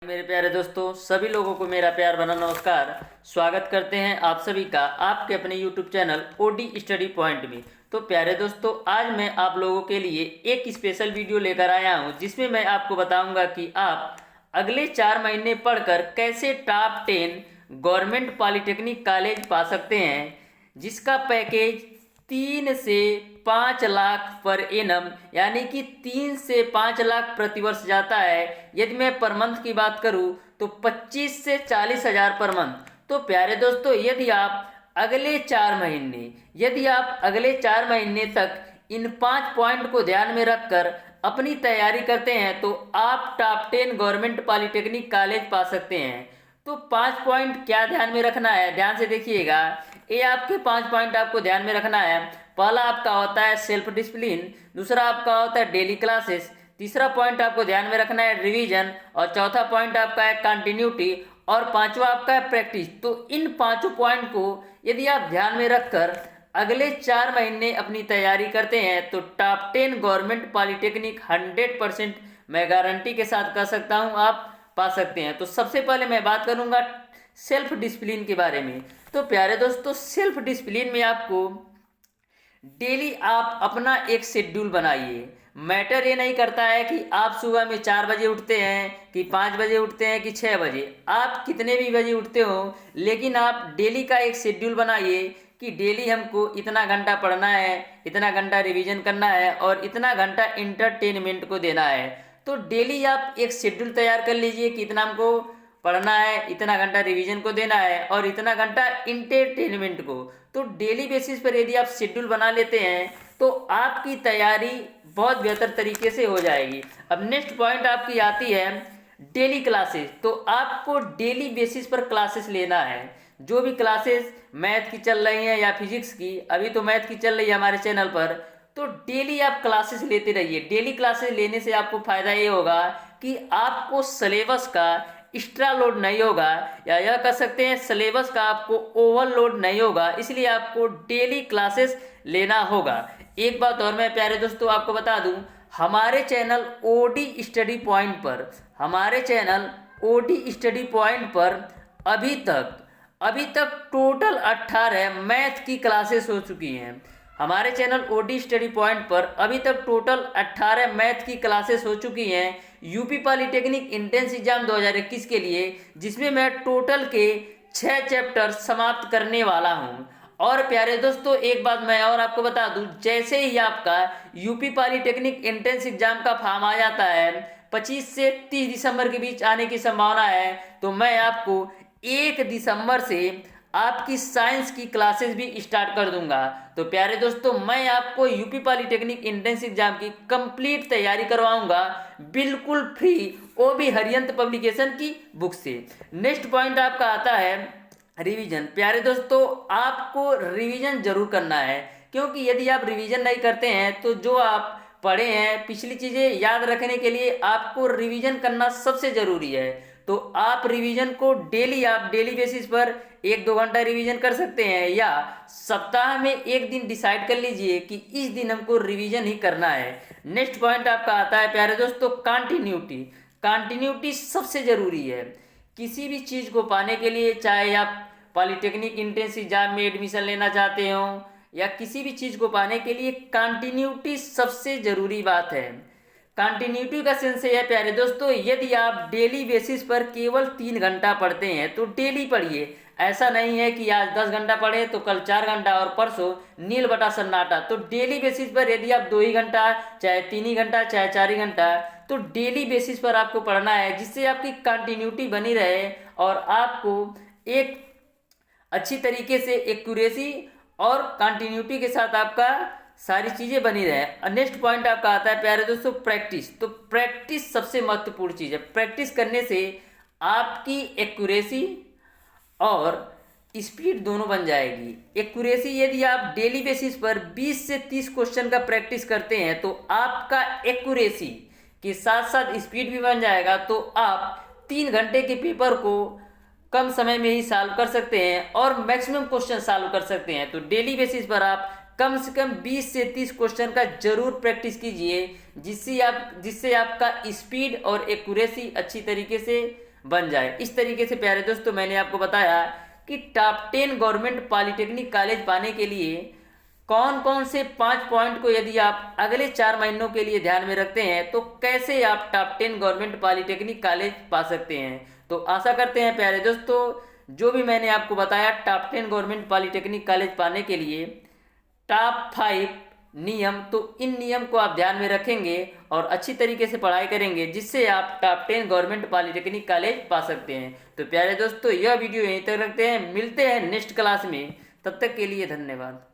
मेरे प्यारे दोस्तों, सभी लोगों को मेरा प्यार भरा नमस्कार। स्वागत करते हैं आप सभी का आपके अपने YouTube channel OD study point में। तो प्यारे दोस्तों, आज मैं आप लोगों के लिए एक स्पेशल वीडियो लेकर आया हूं, जिसमें मैं आपको बताऊंगा कि आप अगले 4 महीने पढ़कर कैसे टॉप 10 गवर्नमेंट पॉलिटेक्निक कॉलेज पा सकते हैं, जिसका पैकेज 3 से 5 लाख पर एनम यानी कि 3 से 5 लाख प्रतिवर्ष जाता है। यदि मैं पर मंथ की बात करूं तो 25 से 40 हज़ार पर मंथ। तो प्यारे दोस्तों, यदि आप अगले 4 महीने तक इन 5 पॉइंट को ध्यान में रखकर अपनी तैयारी करते हैं तो आप टॉप 10 गवर्नमेंट पॉलिटेक्निक कॉलेज पा सकते हैं। तो 5 पॉइंट क्या ध्यान में रखना है, ध्यान से देखिएगा। ये आपके 5 पॉइंट आपको ध्यान में रखना है। पहला आपका होता है सेल्फ डिसिप्लिन, दूसरा आपका होता है डेली क्लासेस, तीसरा पॉइंट आपको ध्यान में रखना है रिवीजन, और चौथा पॉइंट आपका है कंटिन्यूटी, और पांचवा आपका है प्रैक्टिस। तो इन पांचों पॉइंट को यदि आप ध्यान में रखकर अगले 4 महीने अपनी तैयारी करते हैं तो टॉप 10 गवर्नमेंट पॉलिटेक्निक 100% मैं गारंटी के साथ कह सकता हूं आप पा सकते हैं। तो सबसे पहले मैं बात करूंगा सेल्फ डिसिप्लिन के बारे में। तो प्यारे दोस्तों, सेल्फ डिसिप्लिन में आपको डेली आप अपना एक शेड्यूल बनाइए। मैटर ये नहीं करता है कि आप सुबह में 4 बजे उठते हैं कि 5 बजे उठते हैं कि 6 बजे, आप कितने भी बजे उठते हो, लेकिन आप डेली का एक शेड्यूल बनाइए कि डेली हमको इतना घंटा पढ़ना है, इतना घंटा रिवीजन करना है और इतना घंटा इंटरटेनमेंट को देना है। तो डेली आप एक शेड्यूल तैयार कर लीजिए कि इतना हमको पढ़ना है, इतना घंटा रिवीजन को देना है और इतना घंटा इंटरटेनमेंट को। तो डेली बेसिस पर यदि आप शेड्यूल बना लेते हैं तो आपकी तैयारी बहुत बेहतर तरीके से हो जाएगी। अब नेक्स्ट पॉइंट आपकी आती है डेली क्लासेस। तो आपको डेली बेसिस पर क्लासेस लेना है। जो भी क्लासेस मैथ की चल रही हैं या फिजिक्स की, अभी तो मैथ की चल रही है हमारे चैनल पर, तो डेली आप क्लासेस लेते रहिए। डेली क्लासेस लेने से आपको फ़ायदा ये होगा कि आपको सिलेबस का एक्स्ट्रा लोड नहीं होगा, या यह कह सकते हैं सिलेबस का आपको ओवरलोड नहीं होगा, इसलिए आपको डेली क्लासेस लेना होगा। एक बात और मैं प्यारे दोस्तों आपको बता दूं, हमारे चैनल ओडी स्टडी पॉइंट पर अभी तक टोटल 18 मैथ की क्लासेस हो चुकी हैं। हमारे चैनल ओडी स्टडी पॉइंट पर अभी तक टोटल 18 मैथ की क्लासेस हो चुकी हैं यूपी पॉलिटेक्निक एंट्रेंस एग्जाम 2021 के लिए, जिसमें मैं टोटल के 6 चैप्टर समाप्त करने वाला हूं। और प्यारे दोस्तों, एक बात मैं और आपको बता दूं, जैसे ही आपका यूपी पॉलिटेक्निक एंट्रेंस एग्जाम का फॉर्म आ जाता है, 25 से 30 दिसंबर के बीच आने की संभावना है, तो मैं आपको 1 दिसंबर से आपकी साइंस की क्लासेस भी स्टार्ट कर दूंगा। तो प्यारे दोस्तों, मैं आपको यूपी पॉलिटेक्निक एंट्रेंस एग्जाम की कंप्लीट तैयारी करवाऊंगा बिल्कुल फ्री, वो भी हरियंत पब्लिकेशन की बुक से। नेक्स्ट पॉइंट आपका आता है रिवीजन। प्यारे दोस्तों, आपको रिवीजन जरूर करना है, क्योंकि यदि आप रिवीजन नहीं करते हैं तो जो आप पढ़े हैं पिछली चीज़ें याद रखने के लिए आपको रिवीजन करना सबसे ज़रूरी है। तो आप रिवीजन को डेली बेसिस पर 1-2 घंटा रिवीजन कर सकते हैं, या सप्ताह में एक दिन डिसाइड कर लीजिए कि इस दिन हमको रिवीजन ही करना है। नेक्स्ट पॉइंट आपका आता है प्यारे दोस्तों कंटिन्यूटी सबसे ज़रूरी है किसी भी चीज़ को पाने के लिए। चाहे आप पॉलिटेक्निक एंट्रेंस एग्जाम में एडमिशन लेना चाहते हो या किसी भी चीज़ को पाने के लिए, कंटिन्यूटी सबसे ज़रूरी बात है। कंटिन्यूटी का सेंस है प्यारे दोस्तों, यदि आप डेली बेसिस पर केवल 3 घंटा पढ़ते हैं तो डेली पढ़िए। ऐसा नहीं है कि आज 10 घंटा पढ़े तो कल 4 घंटा और परसों नील बटा सन्नाटा। तो डेली बेसिस पर यदि आप 2 ही घंटा, चाहे 3 ही घंटा, चाहे 4 ही घंटा, तो डेली बेसिस पर आपको पढ़ना है, जिससे आपकी कंटिन्यूटी बनी रहे और आपको एक अच्छी तरीके से एक्यूरेसी और कंटिन्यूटी के साथ आपका सारी चीज़ें बनी रहे। नेक्स्ट पॉइंट आपका आता है प्यारे दोस्तों प्रैक्टिस। तो प्रैक्टिस सबसे महत्वपूर्ण चीज़ है। प्रैक्टिस करने से आपकी एक्यूरेसी और स्पीड दोनों बन जाएगी। एक्यूरेसी यदि आप डेली बेसिस पर 20 से 30 क्वेश्चन का प्रैक्टिस करते हैं तो आपका एक्यूरेसी के साथ साथ स्पीड भी बन जाएगा। तो आप 3 घंटे के पेपर को कम समय में ही सॉल्व कर सकते हैं और मैक्सिमम क्वेश्चन सॉल्व कर सकते हैं। तो डेली बेसिस पर आप कम से कम 20 से 30 क्वेश्चन का जरूर प्रैक्टिस कीजिए, जिससे आपका स्पीड और एक्यूरेसी अच्छी तरीके से बन जाए। इस तरीके से प्यारे दोस्तों मैंने आपको बताया कि टॉप 10 गवर्नमेंट पॉलिटेक्निक कॉलेज पाने के लिए कौन कौन से 5 पॉइंट को यदि आप अगले 4 महीनों के लिए ध्यान में रखते हैं तो कैसे आप टॉप 10 गवर्नमेंट पॉलिटेक्निक कॉलेज पा सकते हैं। तो आशा करते हैं प्यारे दोस्तों जो भी मैंने आपको बताया टॉप 10 गवर्नमेंट पॉलिटेक्निक कॉलेज पाने के लिए टॉप 5 नियम, तो इन नियम को आप ध्यान में रखेंगे और अच्छी तरीके से पढ़ाई करेंगे जिससे आप टॉप 10 गवर्नमेंट पॉलिटेक्निक कॉलेज पा सकते हैं। तो प्यारे दोस्तों यह वीडियो यहीं तक रखते हैं, मिलते हैं नेक्स्ट क्लास में, तब तक के लिए धन्यवाद।